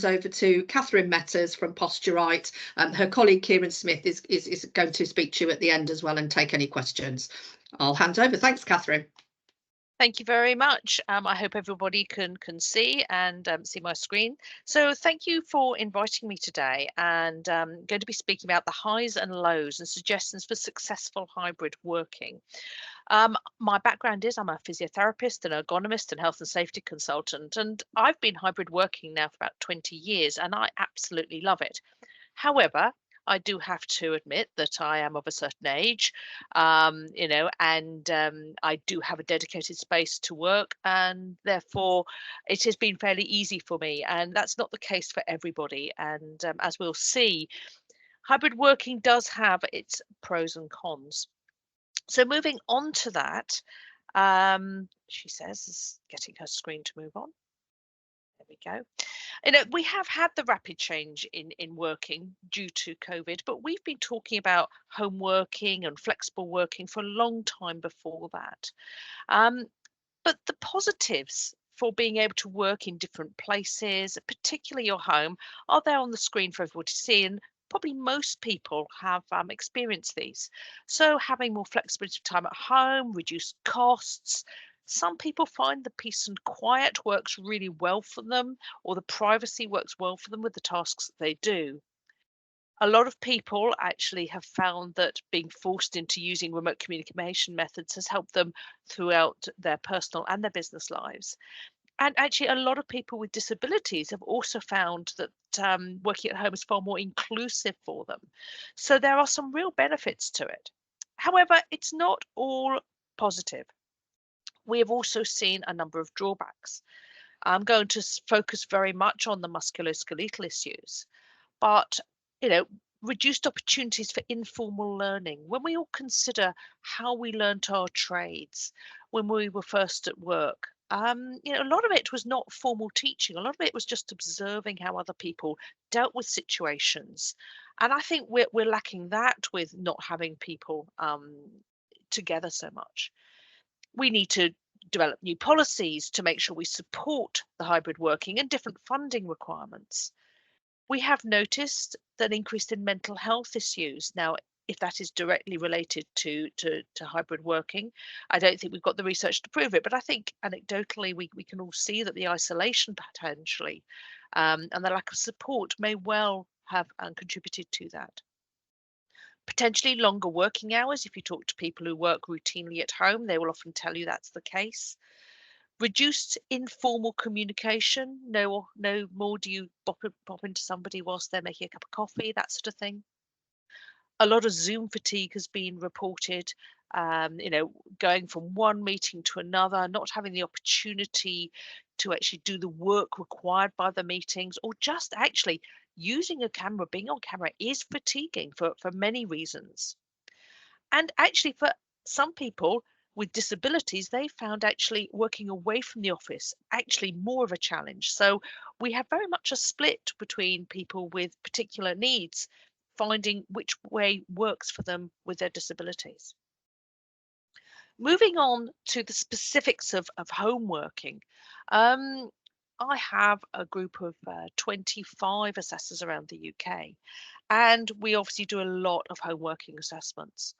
hand over to Catherine Metters from Posturite. Her colleague Kieran Smith is going to speak to you at the end as well and take any questions. I'll hand over. Thanks, Catherine. Thank you very much. I hope everybody can see and see my screen. So thank you for inviting me today, and I'm going to be speaking about the highs and lows and suggestions for successful hybrid working. My background is I'm a physiotherapist, an ergonomist and health and safety consultant, and I've been hybrid working now for about 20 years and I absolutely love it. However, I do have to admit that I am of a certain age, and I do have a dedicated space to work, and therefore it has been fairly easy for me. And that's not the case for everybody. And as we'll see, hybrid working does have its pros and cons. So moving on to that, she says, is getting her screen to move on. There we go. We have had the rapid change in working due to COVID, but we've been talking about home working and flexible working for a long time before that. But the positives for being able to work in different places, particularly your home, are there on the screen for everybody to see, and probably most people have experienced these. So having more flexibility of time at home, reduced costs. Some people find the peace and quiet works really well for them, or the privacy works well for them with the tasks that they do. A lot of people actually have found that being forced into using remote communication methods has helped them throughout their personal and their business lives. And actually, a lot of people with disabilities have also found that working at home is far more inclusive for them. So there are some real benefits to it. However, it's not all positive. We have also seen a number of drawbacks. I'm going to focus very much on the musculoskeletal issues, but reduced opportunities for informal learning. When we all consider how we learnt our trades when we were first at work, a lot of it was not formal teaching. A lot of it was just observing how other people dealt with situations, and I think we're lacking that with not having people together so much. We need to develop new policies to make sure we support the hybrid working and different funding requirements. We have noticed an increase in mental health issues. Now, if that is directly related to hybrid working, I don't think we've got the research to prove it, but I think anecdotally we can all see that the isolation potentially and the lack of support may well have contributed to that. Potentially longer working hours. If you talk to people who work routinely at home, they will often tell you that's the case. Reduced informal communication. No more do you bop into somebody whilst they're making a cup of coffee, that sort of thing. A lot of Zoom fatigue has been reported, going from one meeting to another, not having the opportunity to actually do the work required by the meetings, or just actually using a camera, being on camera is fatiguing for many reasons. And actually for some people with disabilities, they found actually working away from the office actually more of a challenge. So we have very much a split between people with particular needs, finding which way works for them with their disabilities. Moving on to the specifics of home working. I have a group of 25 assessors around the UK, and we obviously do a lot of home working assessments.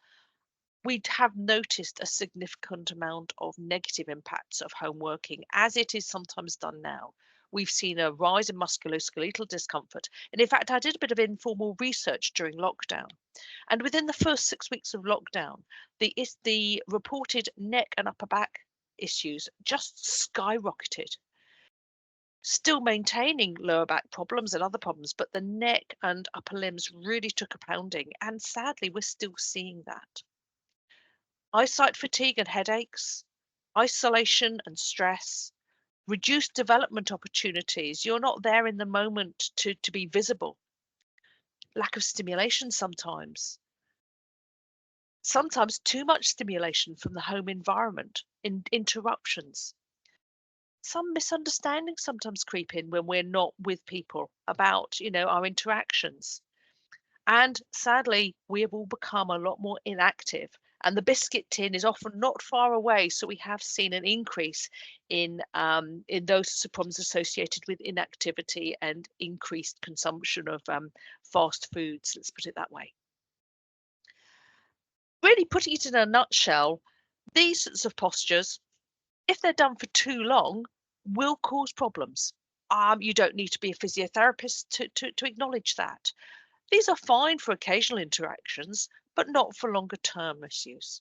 We have noticed a significant amount of negative impacts of home working, as it is sometimes done now. We've seen a rise in musculoskeletal discomfort. And in fact, I did a bit of informal research during lockdown. And within the first 6 weeks of lockdown, the reported neck and upper back issues just skyrocketed. Still maintaining lower back problems and other problems, but the neck and upper limbs really took a pounding. And sadly, we're still seeing that. Eyesight fatigue and headaches, isolation and stress, reduced development opportunities. You're not there in the moment to be visible. Lack of stimulation sometimes. Sometimes too much stimulation from the home environment, interruptions. Some misunderstandings sometimes creep in when we're not with people about, our interactions. And sadly, we have all become a lot more inactive And the biscuit tin is often not far away, so we have seen an increase in those sorts of problems associated with inactivity and increased consumption of fast foods, let's put it that way. Really putting it in a nutshell, these sorts of postures, if they're done for too long, will cause problems. You don't need to be a physiotherapist to acknowledge that. These are fine for occasional interactions, but not for longer term misuse.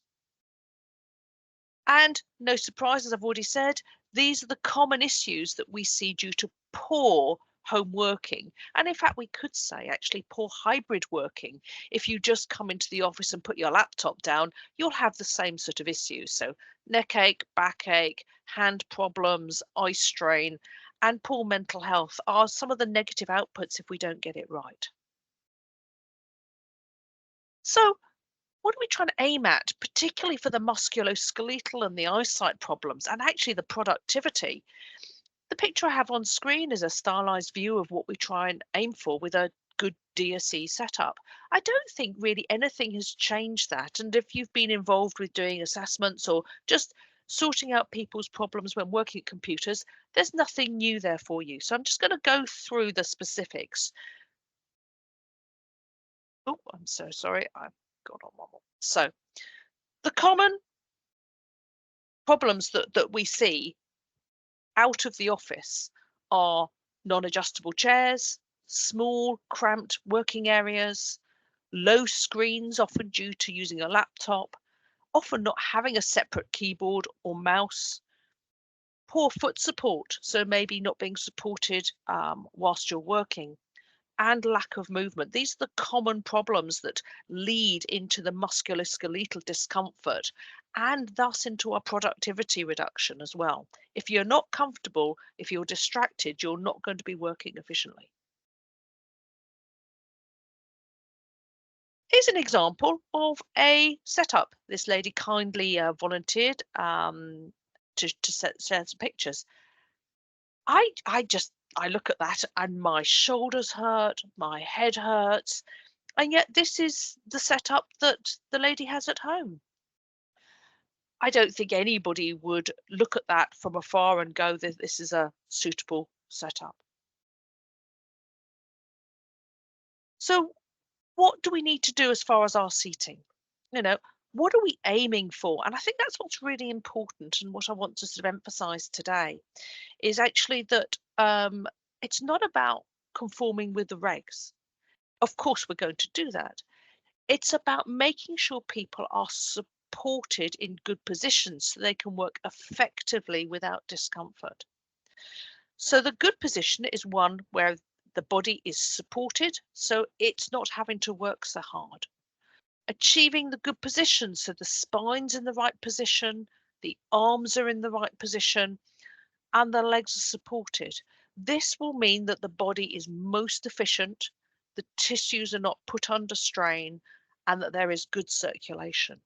And no surprise, as I've already said, these are the common issues that we see due to poor home working. And in fact, we could say actually poor hybrid working. If you just come into the office and put your laptop down, you'll have the same sort of issues. So neck ache, backache, hand problems, eye strain, and poor mental health are some of the negative outputs if we don't get it right. So what are we trying to aim at, particularly for the musculoskeletal and the eyesight problems, and actually the productivity? The picture I have on screen is a stylized view of what we try and aim for with a good DSE setup. I don't think really anything has changed that. And if you've been involved with doing assessments or just sorting out people's problems when working at computers, there's nothing new there for you. So I'm just going to go through the specifics. Oh, I'm so sorry. I've got on one more. So the common problems that we see out of the office are non-adjustable chairs, small, cramped working areas, low screens, often due to using a laptop, often not having a separate keyboard or mouse, poor foot support, so maybe not being supported whilst you're working, and lack of movement. These are the common problems that lead into the musculoskeletal discomfort and thus into our productivity reduction as well. If you're not comfortable, if you're distracted, you're not going to be working efficiently. Here's an example of a setup. This lady kindly volunteered to share some pictures. I look at that and my shoulders hurt, my head hurts, and yet this is the setup that the lady has at home. I don't think anybody would look at that from afar and go, this is a suitable setup. So what do we need to do as far as our seating? What are we aiming for? And I think that's what's really important and what I want to sort of emphasize today is actually that it's not about conforming with the regs. Of course, we're going to do that. It's about making sure people are supported in good positions so they can work effectively without discomfort. So the good position is one where the body is supported, so it's not having to work so hard. Achieving the good position, so the spine's in the right position, the arms are in the right position, and the legs are supported. This will mean that the body is most efficient, the tissues are not put under strain, and that there is good circulation.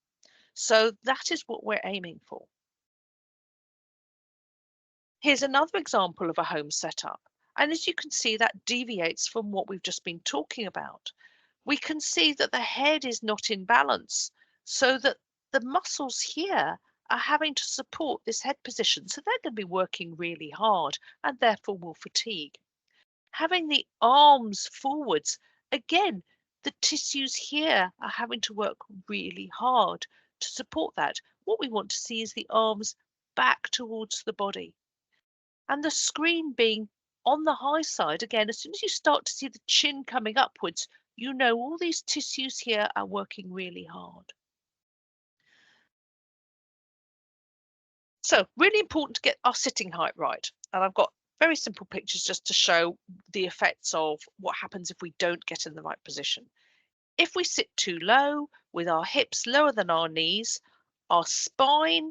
So that is what we're aiming for. Here's another example of a home setup. And as you can see, that deviates from what we've just been talking about. We can see that the head is not in balance, so that the muscles here are having to support this head position. So they're going to be working really hard and therefore will fatigue. Having the arms forwards, again, the tissues here are having to work really hard to support that. What we want to see is the arms back towards the body. And the screen being on the high side, again, as soon as you start to see the chin coming upwards, you know all these tissues here are working really hard. So really important to get our sitting height right. And I've got very simple pictures just to show the effects of what happens if we don't get in the right position. If we sit too low with our hips lower than our knees, our spine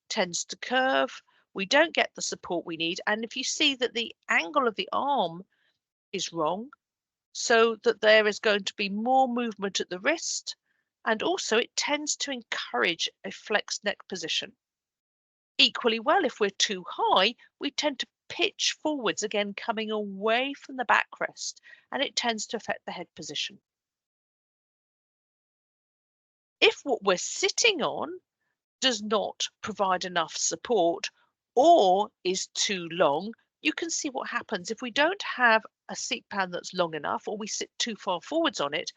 tends to curve. We don't get the support we need. And if you see that the angle of the arm is wrong, so that there is going to be more movement at the wrist, and also it tends to encourage a flexed neck position. Equally well, if we're too high, we tend to pitch forwards, again coming away from the backrest, and it tends to affect the head position. If what we're sitting on does not provide enough support or is too long, you can see what happens. If we don't have a seat pan that's long enough or we sit too far forwards on it,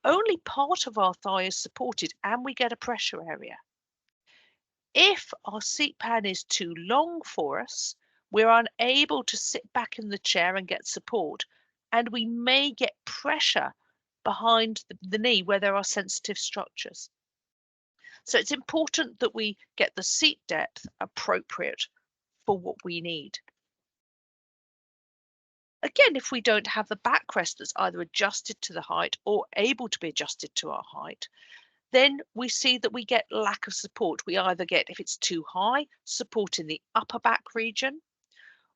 only part of our thigh is supported and we get a pressure area. If our seat pan is too long for us, we're unable to sit back in the chair and get support, and we may get pressure behind the knee where there are sensitive structures. So it's important that we get the seat depth appropriate for what we need. Again, if we don't have the backrest that's either adjusted to the height or able to be adjusted to our height, then we see that we get lack of support. We either get, if it's too high, support in the upper back region,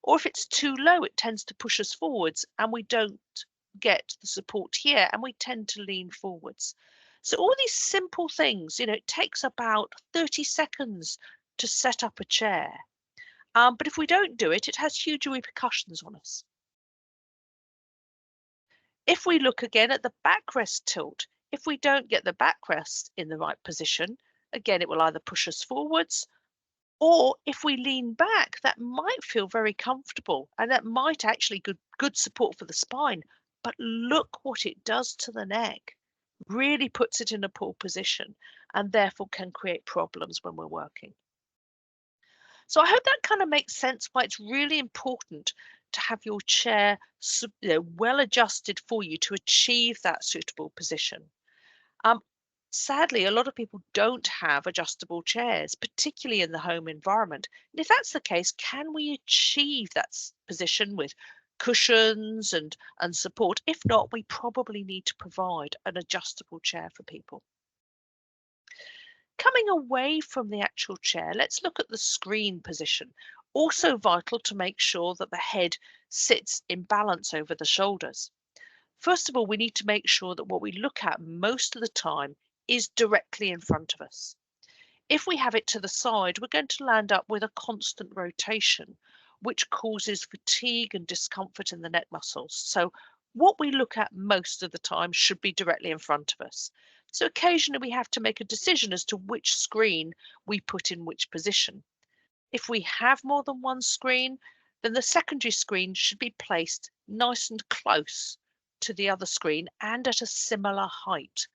or if it's too low, it tends to push us forwards and we don't get the support here and we tend to lean forwards. So all these simple things, it takes about 30 seconds to set up a chair. But if we don't do it, it has huge repercussions on us. If we look again at the backrest tilt, if we don't get the backrest in the right position, again, it will either push us forwards, or if we lean back, that might feel very comfortable and that might actually good support for the spine. But look what it does to the neck. Really puts it in a poor position and therefore can create problems when we're working. So I hope that kind of makes sense why it's really important to have your chair well adjusted for you to achieve that suitable position. Sadly, a lot of people don't have adjustable chairs, particularly in the home environment. And if that's the case, can we achieve that position with cushions and support? If not, we probably need to provide an adjustable chair for people. Coming away from the actual chair, let's look at the screen position. Also vital to make sure that the head sits in balance over the shoulders. First of all, we need to make sure that what we look at most of the time is directly in front of us. If we have it to the side, we're going to land up with a constant rotation, which causes fatigue and discomfort in the neck muscles. So what we look at most of the time should be directly in front of us. So occasionally we have to make a decision as to which screen we put in which position. If we have more than one screen, then the secondary screen should be placed nice and close to the other screen and at a similar height.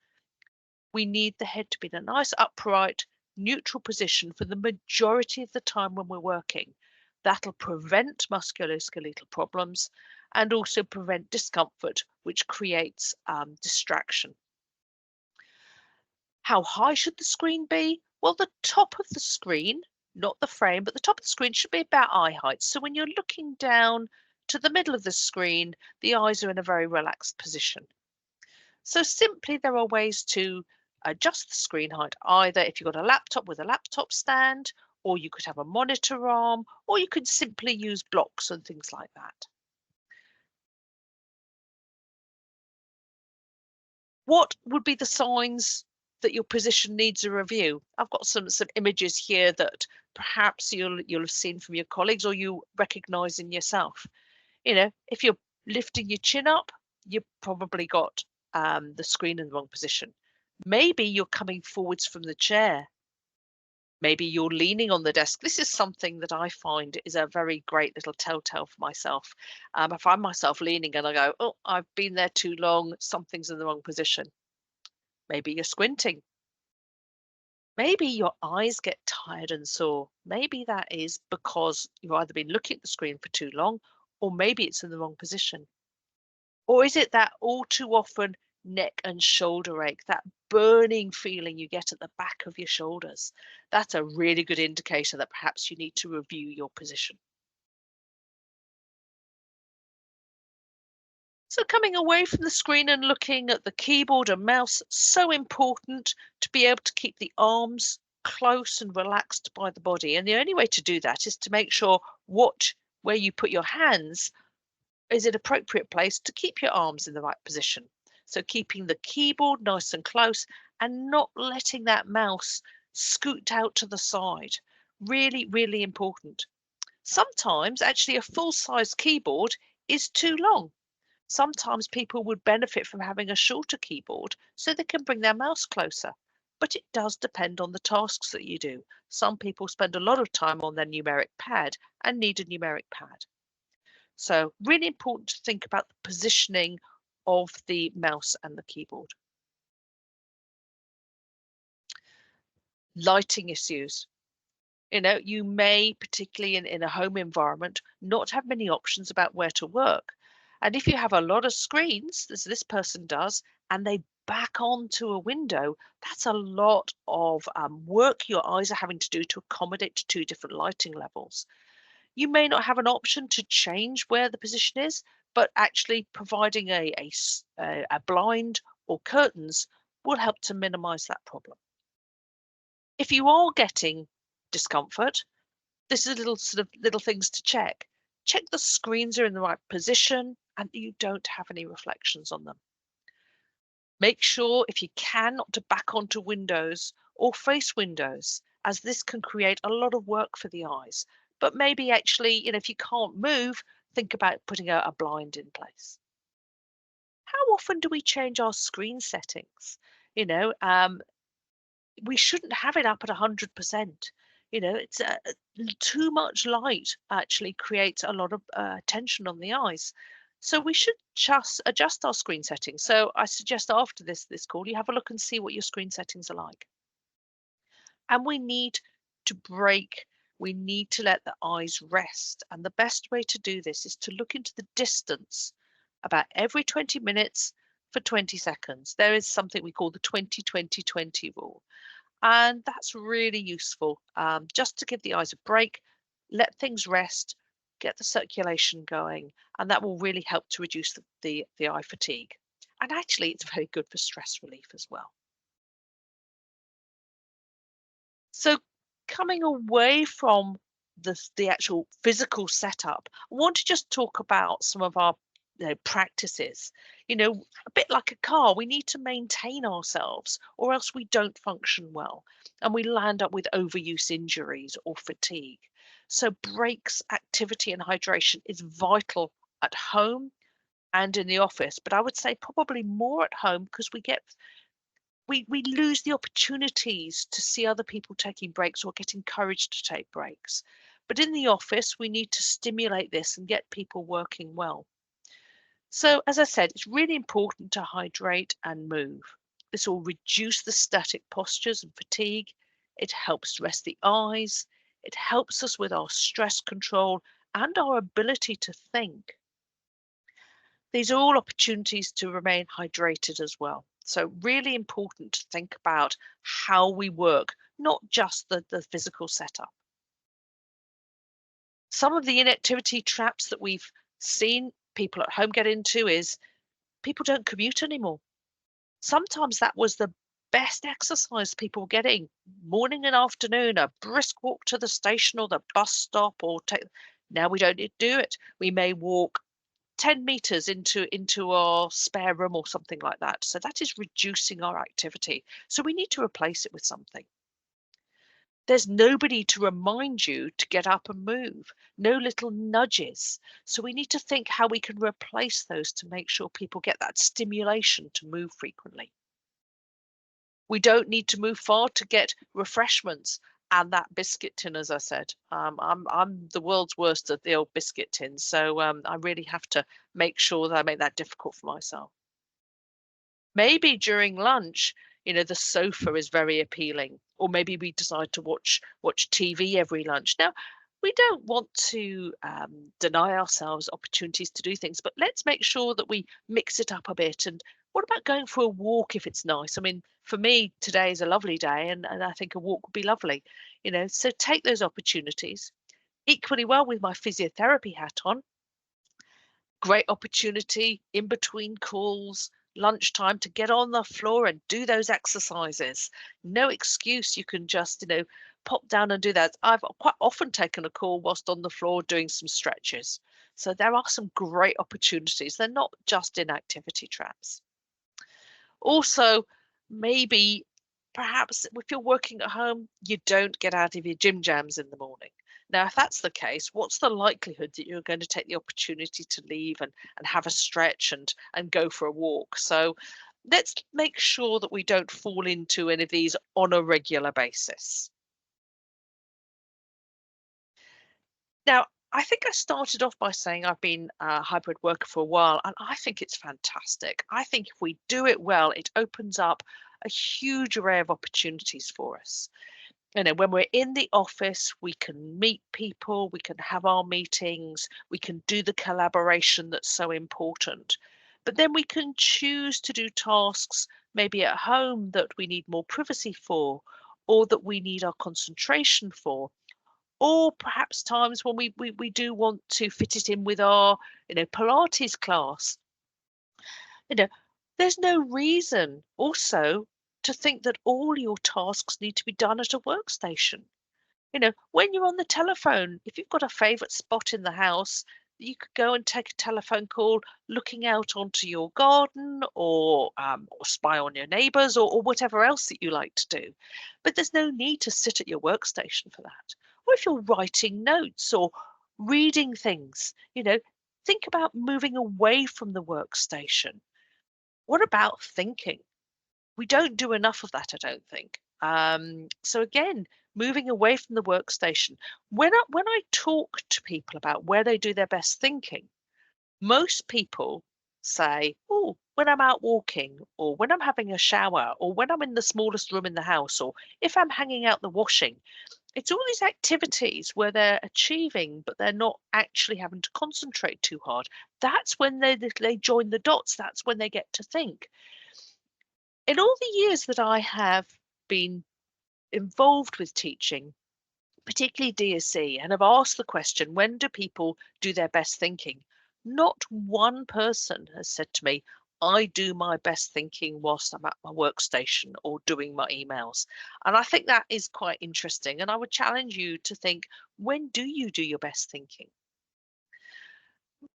We need the head to be in a nice upright, neutral position for the majority of the time when we're working. That'll prevent musculoskeletal problems and also prevent discomfort, which creates distraction. How high should the screen be? Well, the top of the screen, not the frame, but the top of the screen should be about eye height. So when you're looking down to the middle of the screen, the eyes are in a very relaxed position. So simply there are ways to adjust the screen height, either if you've got a laptop with a laptop stand, or you could have a monitor arm, or you could simply use blocks and things like that. What would be the signs that your position needs a review? I've got some images here that perhaps you'll have seen from your colleagues or you recognise in yourself. If you're lifting your chin up, you've probably got the screen in the wrong position. Maybe you're coming forwards from the chair. Maybe you're leaning on the desk. This is something that I find is a very great little telltale for myself. I find myself leaning and I go, oh, I've been there too long. Something's in the wrong position. Maybe you're squinting. Maybe your eyes get tired and sore. Maybe that is because you've either been looking at the screen for too long, or maybe it's in the wrong position. Or is it that all too often neck and shoulder ache, that burning feeling you get at the back of your shoulders? That's a really good indicator that perhaps you need to review your position. So coming away from the screen and looking at the keyboard and mouse, so important to be able to keep the arms close and relaxed by the body. And the only way to do that is to make sure where you put your hands is an appropriate place to keep your arms in the right position. So keeping the keyboard nice and close and not letting that mouse scoot out to the side. Really, really important. Sometimes actually a full-size keyboard is too long. Sometimes people would benefit from having a shorter keyboard so they can bring their mouse closer. but it does depend on the tasks that you do. Some people spend a lot of time on their numeric pad and need a numeric pad. So really important to think about the positioning of the mouse and the keyboard. Lighting issues. You may, particularly in a home environment, not have many options about where to work. And if you have a lot of screens, as this person does, and they back onto a window, that's a lot of work your eyes are having to do to accommodate to two different lighting levels. You may not have an option to change where the position is, but actually providing a blind or curtains will help to minimize that problem. If you are getting discomfort, this is little things to check. Check the screens are in the right position and that you don't have any reflections on them. Make sure, if you can, not to back onto windows or face windows, as this can create a lot of work for the eyes. But maybe actually, if you can't move, think about putting a blind in place. How often do we change our screen settings? We shouldn't have it up at 100%. It's too much light actually creates a lot of tension on the eyes. So we should just adjust our screen settings. So I suggest after this call, you have a look and see what your screen settings are like. And we need to break. We need to let the eyes rest. And the best way to do this is to look into the distance about every 20 minutes for 20 seconds. There is something we call the 20-20-20 rule. And that's really useful just to give the eyes a break, let things rest, get the circulation going, and that will really help to reduce the eye fatigue. And actually, it's very good for stress relief as well. So coming away from the actual physical setup, I want to just talk about some of our practices. A bit like a car, we need to maintain ourselves or else we don't function well and we land up with overuse injuries or fatigue. So breaks, activity and hydration is vital at home and in the office, but I would say probably more at home because we lose the opportunities to see other people taking breaks or get encouraged to take breaks. But in the office, we need to stimulate this and get people working well. So, as I said, it's really important to hydrate and move. This will reduce the static postures and fatigue. It helps rest the eyes. It helps us with our stress control and our ability to think. These are all opportunities to remain hydrated as well. So really important to think about how we work, not just the physical setup. Some of the inactivity traps that we've seen people at home get into is people don't commute anymore. Sometimes that was the best exercise people were getting, morning and afternoon, a brisk walk to the station or the bus stop now we don't need to do it. We may walk 10 meters into our spare room or something like that. So that is reducing our activity. So we need to replace it with something. There's nobody to remind you to get up and move, no little nudges. So we need to think how we can replace those to make sure people get that stimulation to move frequently. We don't need to move far to get refreshments and that biscuit tin, as I said. I'm the world's worst at the old biscuit tin, so I really have to make sure that I make that difficult for myself. Maybe during lunch, the sofa is very appealing, or maybe we decide to watch TV every lunch. Now, we don't want to deny ourselves opportunities to do things, but let's make sure that we mix it up a bit. And what about going for a walk if it's nice? I mean, for me, today is a lovely day, and I think a walk would be lovely. So take those opportunities. Equally well with my physiotherapy hat on. Great opportunity in between calls, lunchtime to get on the floor and do those exercises. No excuse. You can just, pop down and do that. I've quite often taken a call whilst on the floor doing some stretches. So there are some great opportunities. They're not just inactivity traps. Also, maybe perhaps if you're working at home, you don't get out of your gym jams in the morning. Now, if that's the case, what's the likelihood that you're going to take the opportunity to leave and have a stretch and go for a walk? So let's make sure that we don't fall into any of these on a regular basis. Now, I think I started off by saying I've been a hybrid worker for a while, and I think it's fantastic. I think if we do it well, it opens up a huge array of opportunities for us. When we're in the office, we can meet people, we can have our meetings, we can do the collaboration that's so important. But then we can choose to do tasks maybe at home that we need more privacy for, or that we need our concentration for, or perhaps times when we do want to fit it in with our Pilates class. you know there's no reason also to think that all your tasks need to be done at a workstation. When you're on the telephone, if you've got a favorite spot in the house, you could go and take a telephone call looking out onto your garden, or spy on your neighbors, or whatever else that you like to do. But there's no need to sit at your workstation for that. Or if you're writing notes or reading things, think about moving away from the workstation. What about thinking? We don't do enough of that, I don't think. So again, moving away from the workstation. When I talk to people about where they do their best thinking, most people say, "Oh, when I'm out walking, or when I'm having a shower, or when I'm in the smallest room in the house, or if I'm hanging out the washing." It's all these activities where they're achieving, but they're not actually having to concentrate too hard. That's when they join the dots. That's when they get to think. In all the years that I have been involved with teaching, particularly DSE, and have asked the question, when do people do their best thinking? Not one person has said to me, I do my best thinking whilst I'm at my workstation or doing my emails. And I think that is quite interesting. And I would challenge you to think, when do you do your best thinking?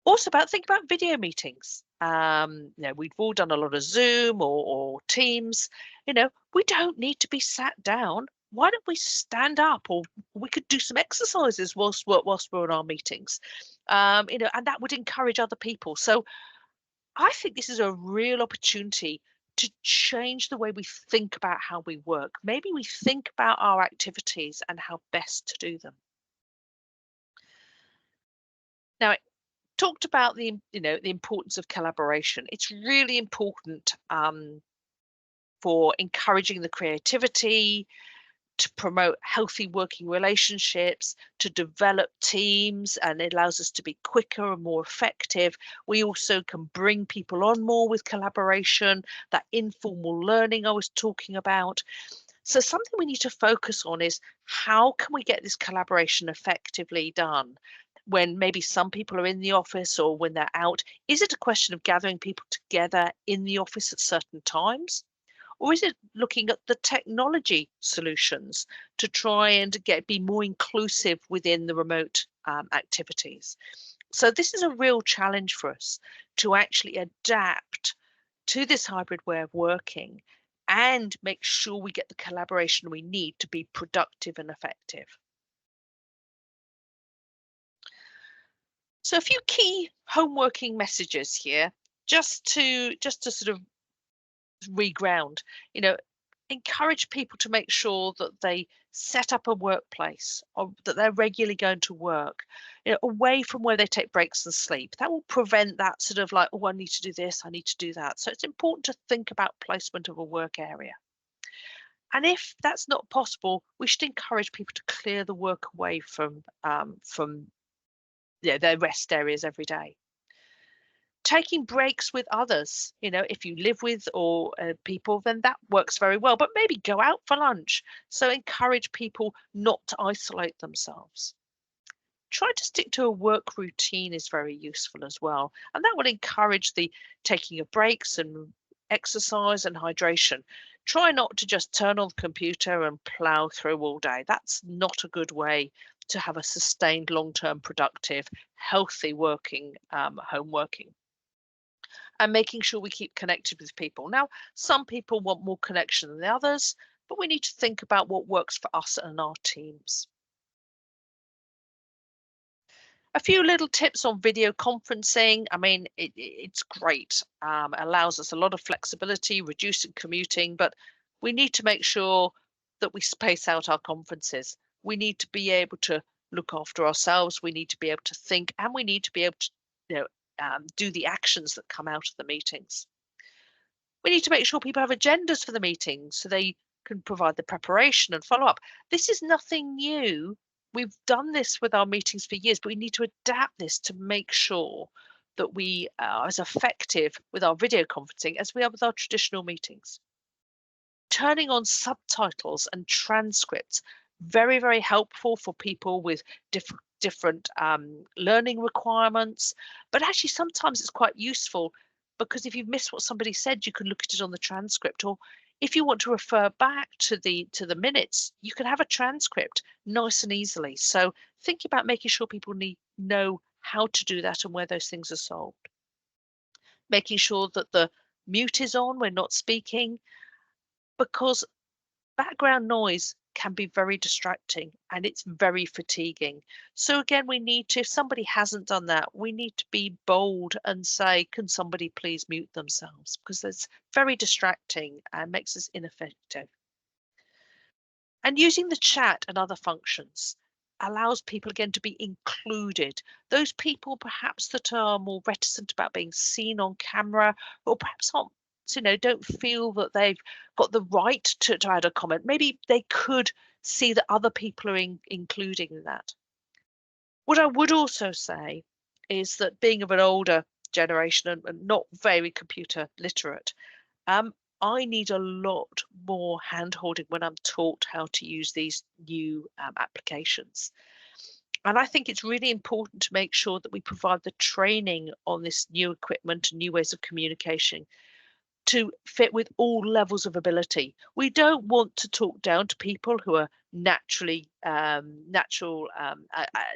Also, think about video meetings. We've all done a lot of Zoom or Teams. We don't need to be sat down. Why don't we stand up, or we could do some exercises whilst we're in our meetings, and that would encourage other people. So I think this is a real opportunity to change the way we think about how we work. Maybe we think about our activities and how best to do them. Now, talked about the importance of collaboration. It's really important for encouraging the creativity, to promote healthy working relationships, to develop teams, and it allows us to be quicker and more effective. We also can bring people on more with collaboration, that informal learning I was talking about. So something we need to focus on is, how can we get this collaboration effectively done? When maybe some people are in the office or when they're out, is it a question of gathering people together in the office at certain times? Or is it looking at the technology solutions to try and be more inclusive within the remote activities? So this is a real challenge for us to actually adapt to this hybrid way of working and make sure we get the collaboration we need to be productive and effective. So a few key home working messages here, just to sort of reground. Encourage people to make sure that they set up a workplace, or that they're regularly going to work, away from where they take breaks and sleep. That will prevent that sort of like, oh, I need to do this, I need to do that. So it's important to think about placement of a work area. And if that's not possible, we should encourage people to clear the work away from their rest areas every day. Taking breaks with others, if you live with or people, then that works very well. But maybe go out for lunch. So encourage people not to isolate themselves. Try to stick to a work routine is very useful as well. And that will encourage the taking of breaks and exercise and hydration. Try not to just turn on the computer and plow through all day. That's not a good way to have a sustained, long-term, productive, healthy working, home working. And making sure we keep connected with people. Now, some people want more connection than the others, but we need to think about what works for us and our teams. A few little tips on video conferencing. I mean, it's great. It allows us a lot of flexibility, reducing commuting, but we need to make sure that we space out our conferences. We need to be able to look after ourselves. We need to be able to think, and we need to be able to, you know, do the actions that come out of the meetings. We need to make sure people have agendas for the meetings so they can provide the preparation and follow up. This is nothing new. We've done this with our meetings for years, but we need to adapt this to make sure that we are as effective with our video conferencing as we are with our traditional meetings. Turning on subtitles and transcripts, very, very helpful for people with different learning requirements. But actually, sometimes it's quite useful because if you've missed what somebody said, you can look at it on the transcript, or if you want to refer back to the minutes, you can have a transcript nice and easily. So think about making sure people know how to do that and where those things are solved. Making sure that the mute is on when not speaking, because background noise can be very distracting and it's very fatiguing. So again, we need to, if somebody hasn't done that, we need to be bold and say, can somebody please mute themselves? Because it's very distracting and makes us ineffective. And using the chat and other functions allows people again to be included. Those people perhaps that are more reticent about being seen on camera, or perhaps aren't, don't feel that they've got the right to add a comment. Maybe they could see that other people are including in that. What I would also say is that being of an older generation and not very computer literate, I need a lot more hand-holding when I'm taught how to use these new applications. And I think it's really important to make sure that we provide the training on this new equipment and new ways of communication to fit with all levels of ability. We don't want to talk down to people who are naturally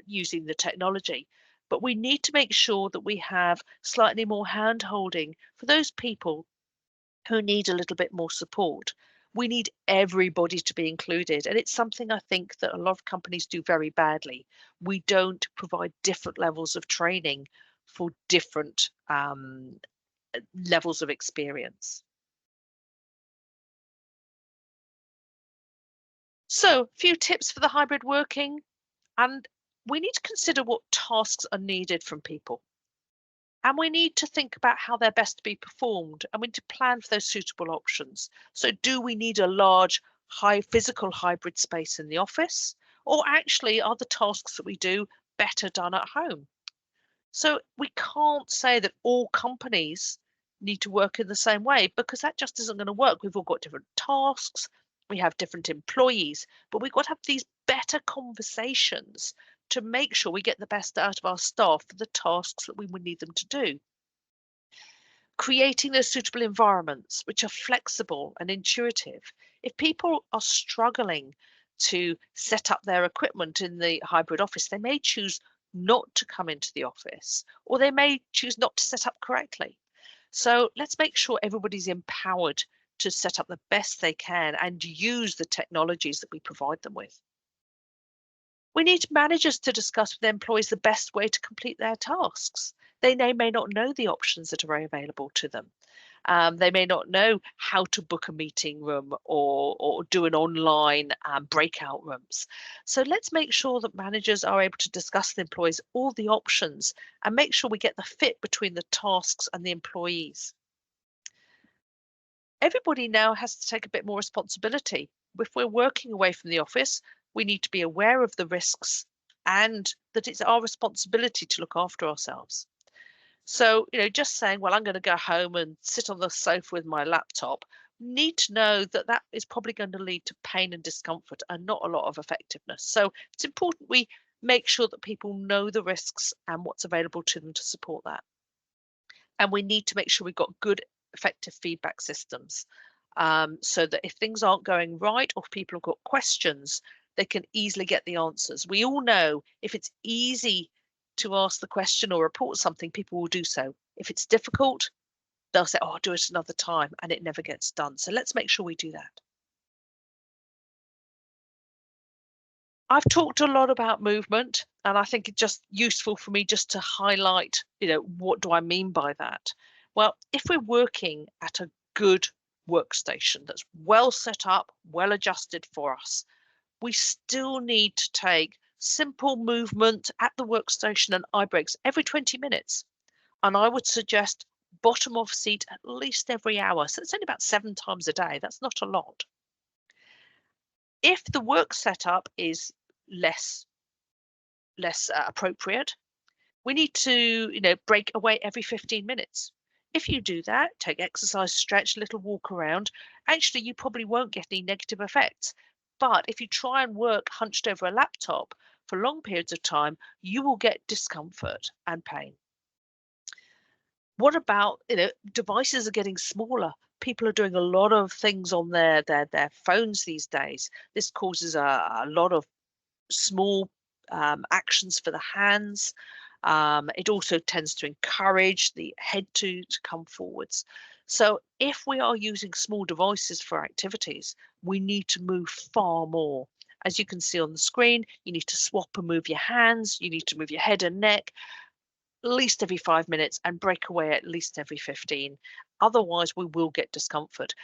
using the technology, but we need to make sure that we have slightly more hand-holding for those people who need a little bit more support. We need everybody to be included, and it's something I think that a lot of companies do very badly. We don't provide different levels of training for different levels of experience. So, a few tips for the hybrid working, and we need to consider what tasks are needed from people. And we need to think about how they're best to be performed, and we need to plan for those suitable options. So do we need a large, high physical hybrid space in the office? Or actually are the tasks that we do better done at home? So we can't say that all companies need to work in the same way, because that just isn't going to work. We've all got different tasks, we have different employees, but we've got to have these better conversations to make sure we get the best out of our staff for the tasks that we would need them to do. Creating those suitable environments which are flexible and intuitive. If people are struggling to set up their equipment in the hybrid office, they may choose not to come into the office, or they may choose not to set up correctly. So let's make sure everybody's empowered to set up the best they can and use the technologies that we provide them with. We need managers to discuss with employees the best way to complete their tasks. They may not know the options that are available to them. They may not know how to book a meeting room or do an online breakout rooms. So let's make sure that managers are able to discuss with employees all the options and make sure we get the fit between the tasks and the employees. Everybody now has to take a bit more responsibility. If we're working away from the office, we need to be aware of the risks and that it's our responsibility to look after ourselves. So, just saying, well, I'm going to go home and sit on the sofa with my laptop, need to know that that is probably going to lead to pain and discomfort and not a lot of effectiveness. So it's important we make sure that people know the risks and what's available to them to support that. And we need to make sure we've got good, effective feedback systems so that if things aren't going right or if people have got questions, they can easily get the answers. We all know if it's easy to ask the question or report something, people will do so. If it's difficult, they'll say, oh, I'll do it another time, and it never gets done. So let's make sure we do that. I've talked a lot about movement, and I think it's just useful for me just to highlight, what do I mean by that? Well, if we're working at a good workstation that's well set up, well adjusted for us, we still need to take simple movement at the workstation and eye breaks every 20 minutes. And I would suggest bottom of seat at least every hour. So it's only about 7 times a day. That's not a lot. If the work setup is less appropriate, we need to break away every 15 minutes. If you do that, take exercise, stretch, a little walk around, actually you probably won't get any negative effects. But if you try and work hunched over a laptop for long periods of time, you will get discomfort and pain. What about, devices are getting smaller. People are doing a lot of things on their phones these days. This causes a lot of small actions for the hands. It also tends to encourage the head to come forwards. So if we are using small devices for activities, we need to move far more. As you can see on the screen, you need to swap and move your hands, you need to move your head and neck at least every 5 minutes and break away at least every 15. Otherwise, we will get discomfort.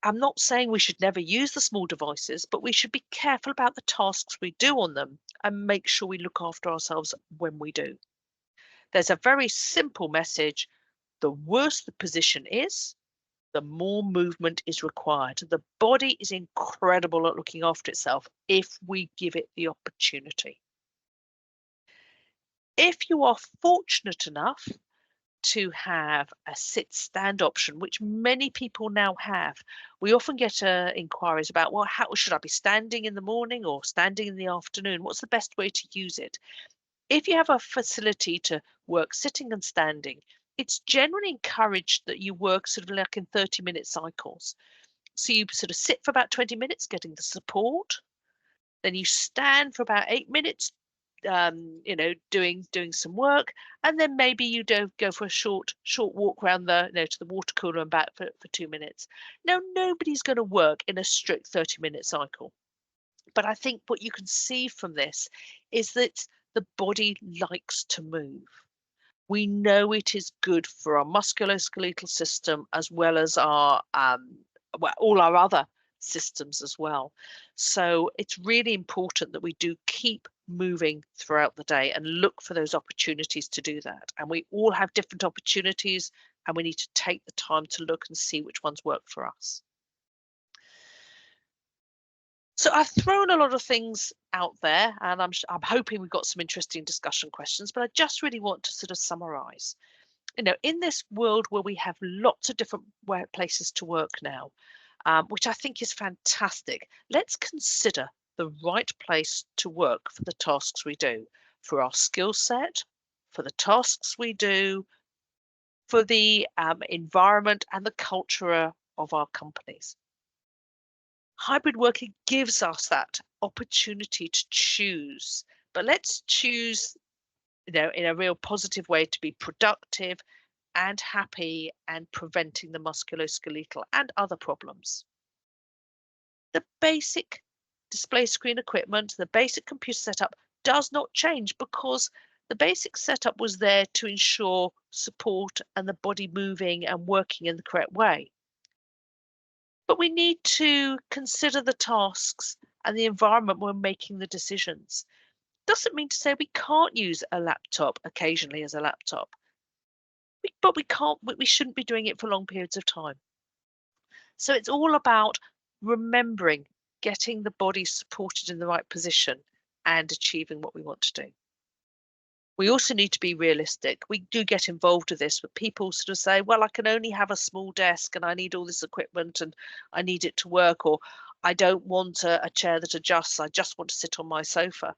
I'm not saying we should never use the small devices, but we should be careful about the tasks we do on them and make sure we look after ourselves when we do. There's a very simple message. The worse the position is, the more movement is required. The body is incredible at looking after itself if we give it the opportunity. If you are fortunate enough to have a sit-stand option, which many people now have, we often get inquiries about, well, how should I be standing in the morning or standing in the afternoon? What's the best way to use it? If you have a facility to work sitting and standing, it's generally encouraged that you work sort of like in 30-minute cycles. So you sort of sit for about 20 minutes, getting the support. Then you stand for about 8 minutes, doing some work, and then maybe you do go for a short walk around to the water cooler and back for 2 minutes. Now, nobody's going to work in a strict 30-minute cycle, but I think what you can see from this is that the body likes to move. We know it is good for our musculoskeletal system as well as our all our other systems as well. So it's really important that we do keep moving throughout the day and look for those opportunities to do that. And we all have different opportunities, and we need to take the time to look and see which ones work for us. So I've thrown a lot of things out there, and I'm hoping we've got some interesting discussion questions, but I just really want to sort of summarize. In this world where we have lots of different places to work now, which I think is fantastic, let's consider the right place to work for the tasks we do, for our skill set, for the tasks we do, for the environment and the culture of our companies. Hybrid working gives us that opportunity to choose, but let's choose in a real positive way to be productive and happy and preventing the musculoskeletal and other problems. The basic display screen equipment, the basic computer setup does not change because the basic setup was there to ensure support and the body moving and working in the correct way. But we need to consider the tasks and the environment when making the decisions. Doesn't mean to say we can't use a laptop occasionally as a laptop, but we shouldn't be doing it for long periods of time. So it's all about remembering getting the body supported in the right position and achieving what we want to do. We also need to be realistic. We do get involved with this, but people sort of say, well, I can only have a small desk and I need all this equipment and I need it to work, or I don't want a chair that adjusts. I just want to sit on my sofa.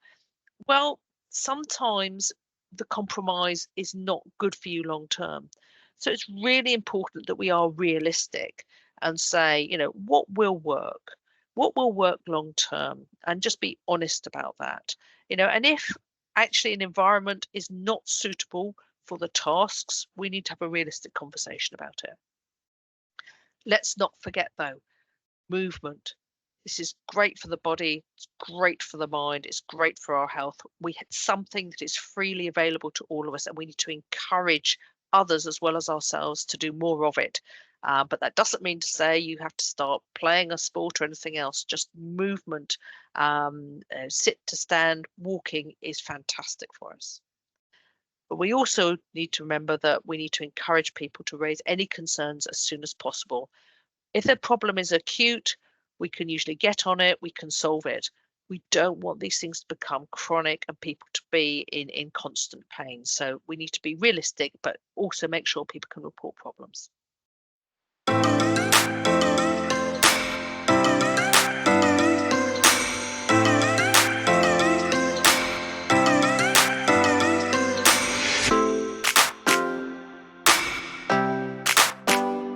Well, sometimes the compromise is not good for you long term. So it's really important that we are realistic and say, what will work? What will work long term? And just be honest about that. And if actually an environment is not suitable for the tasks, we need to have a realistic conversation about it. Let's not forget, though, movement This is great for the body, it's great for the mind, it's great for our health. We had something that is freely available to all of us, and we need to encourage others as well as ourselves to do more of it. But that doesn't mean to say you have to start playing a sport or anything else. Just movement, sit to stand, walking is fantastic for us. But we also need to remember that we need to encourage people to raise any concerns as soon as possible. If the problem is acute, we can usually get on it, we can solve it. We don't want these things to become chronic and people to be in constant pain. So we need to be realistic, but also make sure people can report problems.